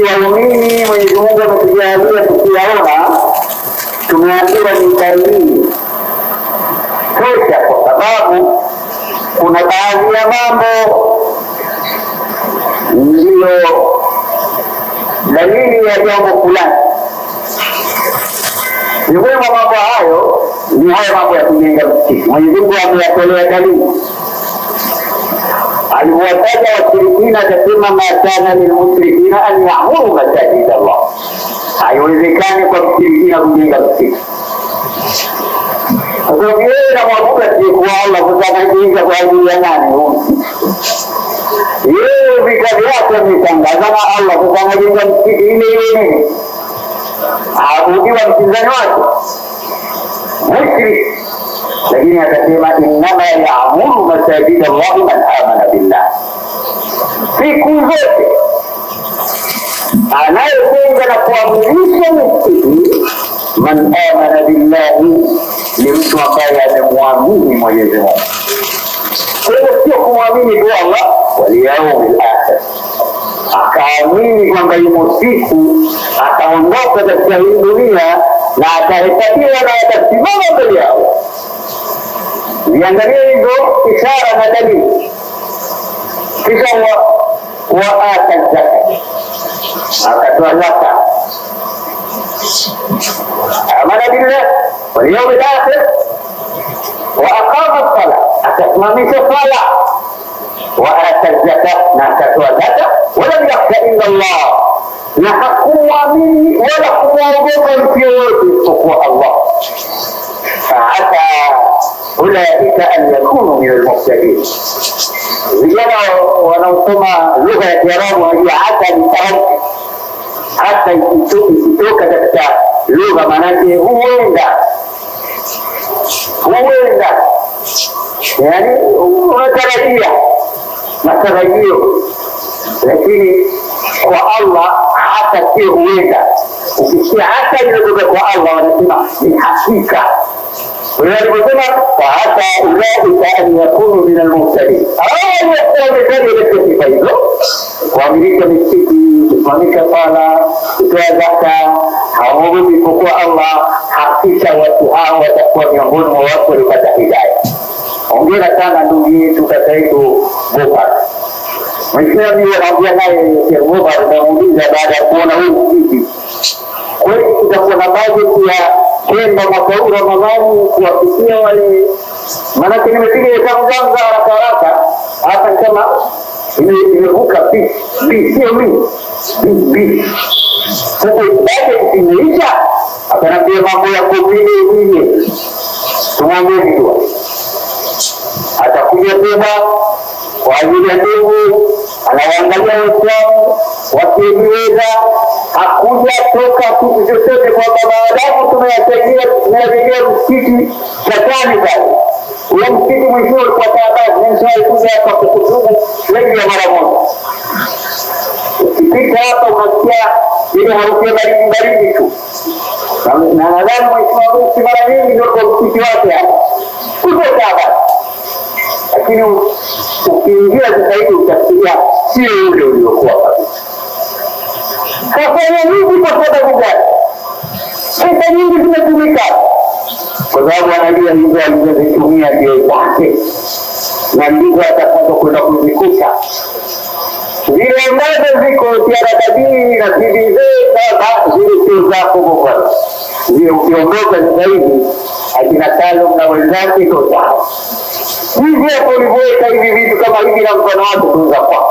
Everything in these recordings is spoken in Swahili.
sisi waumini Mwenyezi Mungu ametujalia tukiyaona, tumeambiwa ni dalili tosha, kwa sababu kuna baadhi ya mambo ndiyo dalili ya jambo fulani. Miongoni mwa mambo hayo ni haya mambo ya kujenga msikiti. Mwenyezi Mungu ameyatolea dalili. Aliwataja washirikina akasema, ma kana lilmushrikina an ya'muru masajid Allah, haiwezekani kwa mshirikina kujenga msikiti. Sasa yeye na mwabudu asiyekuwa Allah kutakajenga kwa ajili ya nani? Yeye vita vyake ametangaza na Allah kutakajenga msikiti ile ile nini? Aabudiwa mpinzani wake mushrik, lakini akasema innama ya'muru masajid Allah man amana billah. Siku zote anayejenga na kuamrisha msikiti man amana billahi, ni mtu ambaye amemwamini Mwenyezi Mungu. Kwa hiyo sio kumwamini tu Allah wal yaumil akhir, akaamini kwamba yumo siku ataondoka katika hii dunia na atahesabiwa na atasimama mbele yao. Viangalie hizo ishara na dalili. Kisha waata zaka, akatoa zaka, amana billah wal yawmil akhir, wa aqama as-salah, akasimamisha sala, waata zaka, na akatoa zaka, walam yakhsha illa Allah, na hakumwamini wala kumwogopa mtu yoyote isipokuwa Allah. Faasa ulaika an yakunu min almuhtadin. Vijana wanaosoma lugha ya Kiarabu wanajua hata ni tahaddi, hata ikitoka katika lugha maanake huenda, yani unatarajia matarajio, lakini kwa Allah hata sio huenda. Ukisikia hata inatoka kwa Allah wanasema ni hakika. Waliposema hata ulaika an yakunu min almuhtadin, wametaja katika sifa hizo: kuamilisha misikiti, kusimamisha sala, kutoa zaka, hawamwogopi isipokuwa Allah. Hakika watu hao watakuwa miongoni mwa watu waliopata hidayah. Hongera sana ndugu yetu kaka yetu Bokar. Mwislamu anaambia naye Bokar, anamuuliza baada ya kuona huu msikiti, kweli tutakuwa na bajeti ya kwenda mwaka huu Ramadhani kuwafikia wale? Maanake nimepiga hesabu zangu za haraka, hata kama imevuka sio mimi. Sasa bajeti imeisha, akanambia mambo ya COVID tumwambie tu atakuja tena kwa ajili ya ndugu, anawaangalia Waislamu wakiweza. Hakuja toka kitu chochote kwamba maadamu tunayasaidia tunayajengea msikiti Shatani pale. Ule msikiti mwisho ulikuwa taabani, nishawahi kuja hapa kukutubu zaidi ya mara moja. Ukipita hapa unasikia ile harufu ya baridi tu, na nadhani Mwislamu si mara nyingi ndio kwa msikiti wake hapa kuja taabani, lakini ukiingia sasa hivi utasikia sio ule uliokuwa kabisa. Kafanya nini kwa sababu gani? Pesa nyingi zimetumika, kwa sababu anajua hizo alizozitumia ndio zake, na ndizo atakazo kwenda kuzikuta. Zile ambazo ziko tiaradadii na CDZ, zile sio zako Bokar. Zile ukiondoka sasa hivi akina Salum na wenzake ndo zao. Hivi hapo ulivyoweka hivi vitu kama hivi na mfano wake tunza kwa.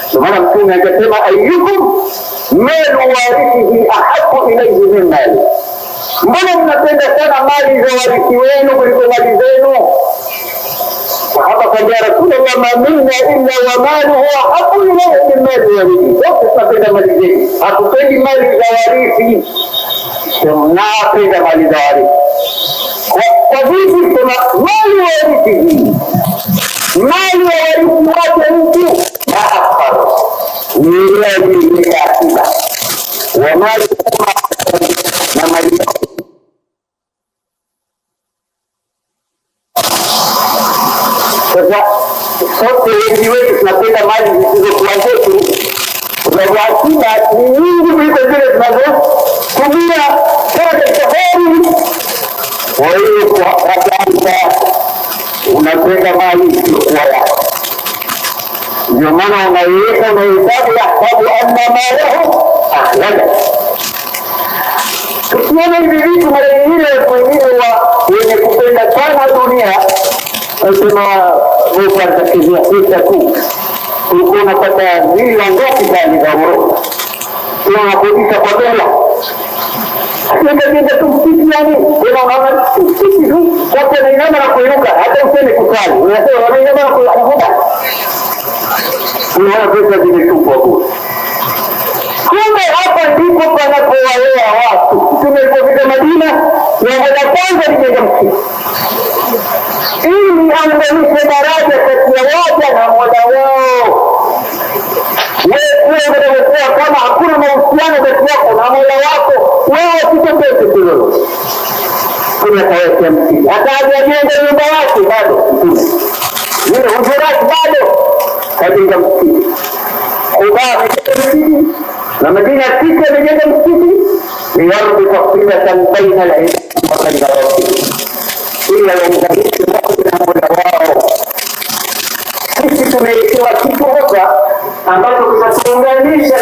Ndio maana Mtume akasema ayyukum malu warithihi ahabbu ilayhi min mali. Mbona mnapenda sana mali za warithi wenu kuliko mali zenu? Sahaba kwa Rasulullah, ma minna illa wa maluhu ahabbu ilayhi min mali warithihi. Wote tunapenda mali zetu, hatupendi mali za warithi. Tunapenda mali za warithi. Kwa vipi kuna mali warithihi? Mali ya warithi wake mtu akbar ni ile ya akiba wa mali na mali. Sasa sote wengi wetu tunapenda mali zisizokuwa zetu, sababu akiba ni nyingi kuliko zile tunazotumia katika safari. Kwa hiyo kwa kwanza unakwenda mali isiyokuwa yako, ndio maana unaiweka unahesabu yahsabu anna malahu akhlada. Tukiona hivi vitu mara nyingine wengine wenye kupenda sana dunia nasema Mungu atakezea pesa tu, ulikuwa unapata vila ngapi ndani za ghorofa, unakodisha kwa dola, akienda tu msikiti yani, unaona msikiti tu wote wanainama na kuinuka, hata useme kusali unasema wanainama na kuinuka, unaona pesa zimetupwa bure. Kumbe hapa ndipo panapowalea watu. Tumepofika Madina, jambo la kwanza lijenga msikiti ili anganishe daraja kati ya waja na Mola wao. Wewe unakuwa kama hakuna mahusiano kati yako na Mola wako, wewe usitokee kidogo. Kuna tawasi ya msikiti. Hata hajajenga nyumba yake bado yule hujurati bado kajenga msikiti. Kubaa amejenga msikiti na Madina sisi amejenga msikiti liyarudi tafsilatan baina al-ibadi wa baina rabbih, ili waunganishe watu na Mola wao. Sisi tumewekewa kitu hapa ambacho kitatuunganisha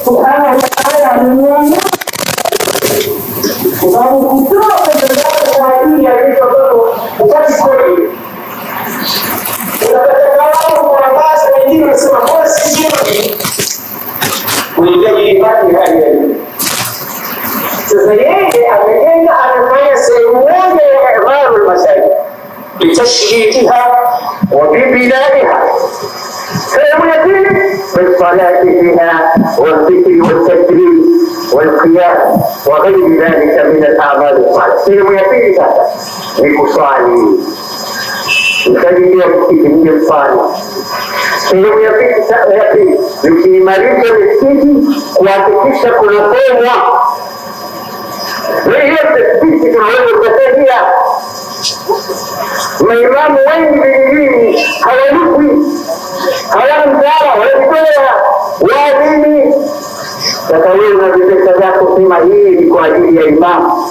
Subhanahu wa ta'ala amenuana kwa sababu kutoa kwa ajili ya hizo ndoto upati kweli. Unataka kwa basi wengine wanasema kwa sisi unahitaji ipate hali ya juu. Sasa yeye amejenga anafanya sehemu moja ya imarul masajid bitashyidiha wa bibinaiha. sehemu ya pili بالصلاة فيها والذكر والتكبير والقيام وغير ذلك من الأعمال الصالحة. sehemu ya pili sasa ni kusali, msajili msikiti ni kusali. Sehemu ya pili ni kuimarisha misikiti, kuhakikisha kunasomwa. Hiyo misikiti tunaweza kusaidia. Maimamu wengi vijijini hawalipwi, hawana mshahara, wanajitoa waadhini. Sasa wewe unavipesa zako sema hii ni kwa ajili ya imamu,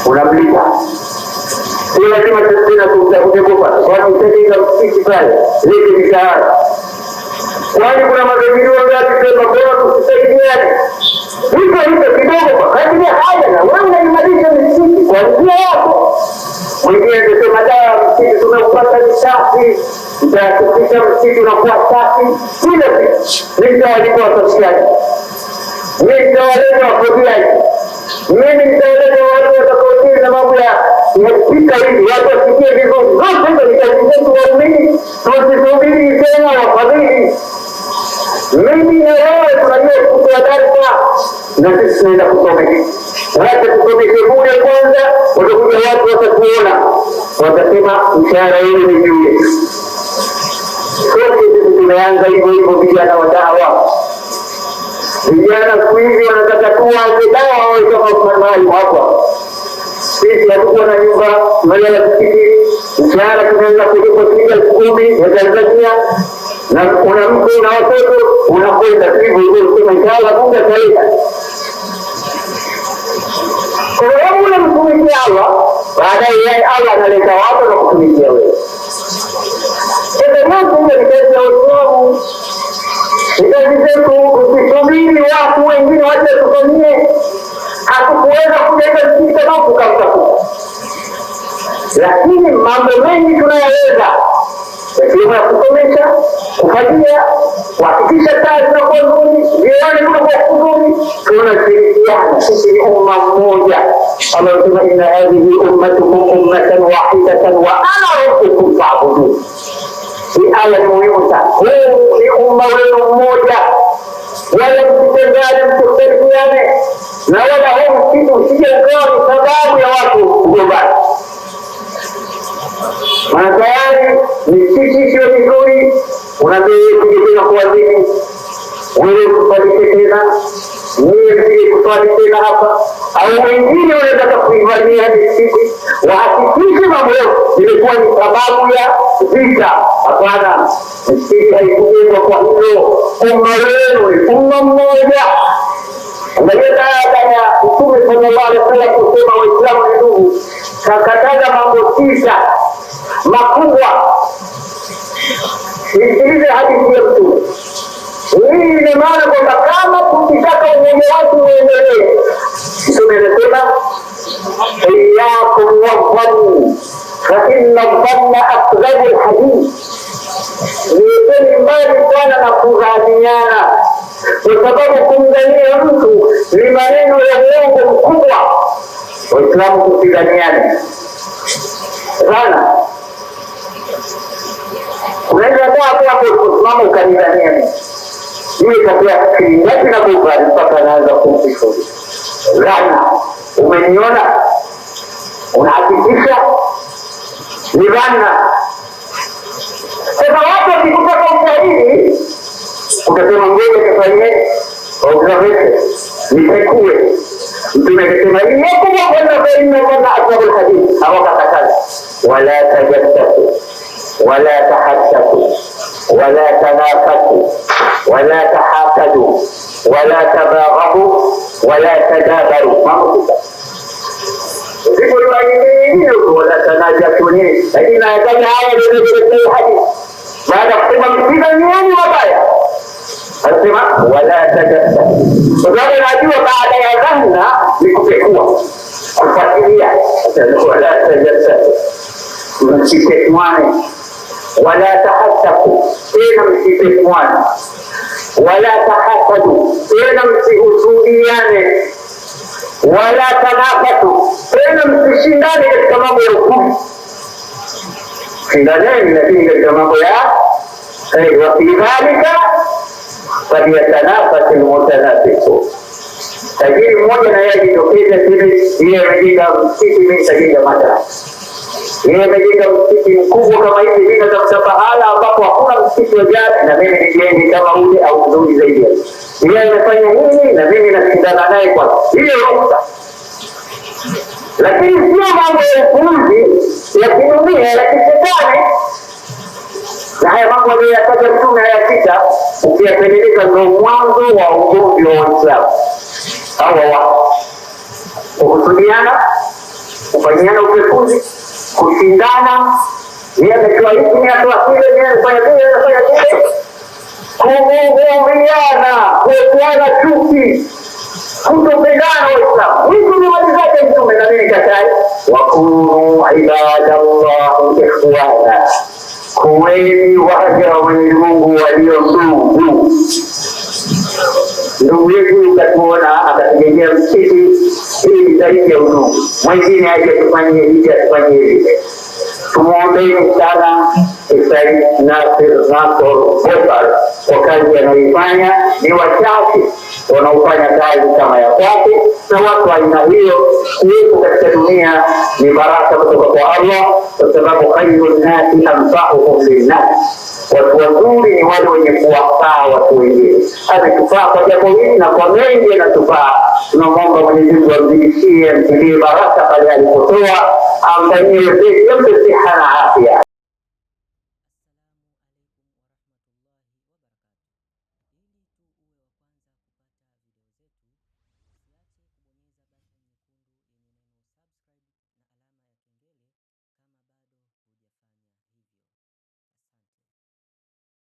unamlipa. Sio lazima tena kukupa kwani utenga msikiti pale lete mishahara. Kwani kuna madhaifu wangapi sema bora tusaidiane hicho kidogo kwa kadri ya haja, na wewe unaimarisha msikiti kwa njia yako. Mwingine anasema dawa msikiti tunaupata ni safi, nitahakikisha msikiti unakuwa safi. Hilo nitawalipa wasosiaji, nitawaleta wafuatiliaji, mimi nitawaleta watu watakaotii na mambo ya kupika hivi, watu wasikie vizuri. Zote hizo nitazizia tuwaumini, tusisubiri tena wafadhili. Mimi na wewe tunajua kutoa darasa na sisi tunaenda kusomesha. Wacha tusomeshe bure kwanza, watakuja watu watakuona, watasema mshahara yenu ni juu yetu. Sote sisi tumeanza hivyo hivyo vijana wa dawa. Vijana siku hizi wanataka tu waanze dawa wawe kama mahali hapa. Sisi hatukuwa na nyumba, tunalala msikiti, mshahara tunaweza kulipa shilingi 10,000 ya Tanzania. Na una mke na watoto unakwenda hivyo hivyo kusema inshallah Mungu ataleta. Kwa hiyo unamtumikia Allah, baadaye yeye Allah analeta watu na kutumikia wewe. Sasa Mungu ni kazi ya Uislamu. Kazi zetu kusubiri watu wengine waje tufanyie. Hatukuweza kuleta msikiti sababu tukamtafuta. Lakini mambo mengi tunayaweza. Ikiwa kusomesha, kufanyia, kuhakikisha kazi na kwa nzuri, viwani kuna kwa nzuri, tunashirikiana. Sisi ni umma mmoja. Allah anasema inna hadhihi ummatukum ummatan wahidatan wa ana rabbukum fa'budun. Hii aya ni muhimu sana. Huu ni umma wenu mmoja, wala msitengane, msitengane, na wala huu kitu usije ukawa ni sababu ya watu kugombana. maana tayari misikiti sio mizuri, unakuja kuadhini wewe kuswali tena, niye msije kuswali tena hapa, au wengine wanataka kuivamia misikiti, wahakikishe mambo ilikuwa ni sababu ya vita. Hapana, misikiti haikujengwa kwa hilo. Umma wenu umma mmoja. Angalia baada ya Mtume sallallahu alaihi wasallam kusema Waislamu ni ndugu, kakataza mambo 9 makubwa. Sikilize hadithi ya Mtume. Hii ina maana kwamba kama tukitaka umoja wetu uendelee, Mtume anasema iyyakum wadhann fa inna dhanna akdhabu alhadith. Ni mbali sana na kudhaniana, kwa sababu kumdhania mtu ni maneno ya uongo mkubwa. Waislamu tusidhaniane sana. Unaweza hapo kusimama ukanidhania hii katika kinyati na kukari mpaka naanza kumkishuri. Dhana, umeniona? Unahakikisha? Ni dhana. Sasa watu wakikutaka ushahidi, ukasema ngoja tufanye observation, nipekue. Mtume akasema iyakum wadhanna fa inna dhanna akdhabu alhadith. Hawakakataza wala tajassasu wala tahassasu wala tanafasu wala tahasadu wala tabaghabu wala tadabaru. Mambo ndipo hiyo wala tanajasuni, lakini nayataja haya ndio hadithi. Baada kusema msidhaniane mabaya, anasema wala tajassasu. Kwa sababu najua baada ya dhanna ni kupekua, kufuatilia. Wala tajassasu, msipekuane. Wala tahassasu, tena msipekuane. Wala tahasadu, tena msihusudiane. Wala tanafatu, tena msishindane katika mambo ya ukumi. Shindaneni lakini katika mambo ya kheri. Wa fi dhalika falyatanafasi almutanafisun. Tajiri mmoja na yeye ajitokeza yeye amejenga msikiti, mimi nitajenga madrasa. Yeye amejenga msikiti mkubwa kama hivi, mimi natafuta pahala ambapo hakuna msikiti wa jadi, na mimi nijenge kama ule au nzuri zaidi. Yeye amefanya nini na mimi nashindana naye kwa hiyo ruksa. Lakini sio mambo ya upuuzi ya kidunia ya kishetani. Na haya mambo aliyoyataja Mtume hayapita, ukiyapeleleza ndio mwanzo wa ugomvi wa Waislamu. Hawa kuhusudiana, kufanyiana upekuzi, kushindana, yeye ametoa hiki, yeye ametoa kile, yeye anafanya kile, yeye anafanya kile, kuvumiliana, kuepuana chuki, kutopendana Waislamu. Hizi ni mali zake Mtume, na mimi katai. Wakunu ibadallahi ikhwana, kuweni waja wa Mwenyezi Mungu walio ndugu. Ndugu yetu ukatuona akatujengea msikiti ili zaidi ya udugu, mwingine aje tufanye hivi atufanye hivi. Tumuombeni sana Said Nasor Bofar kwa kazi anayoifanya. Ni wachache wanaofanya kazi kama ya kwake, na watu wa aina hiyo kuwepo katika dunia ni baraka kutoka kwa Allah, kwa sababu khairun nasi anfa'uhum linnas. Watu wazuri ni wale wenye kuwafaa watu wengine. Ametufaa kwa jambo hili na kwa mengi anatufaa. Tunamwomba Mwenyezi Mungu amzidishie, amtilie baraka pale alipotoa, amfanyie wepesi, ampe siha na afya.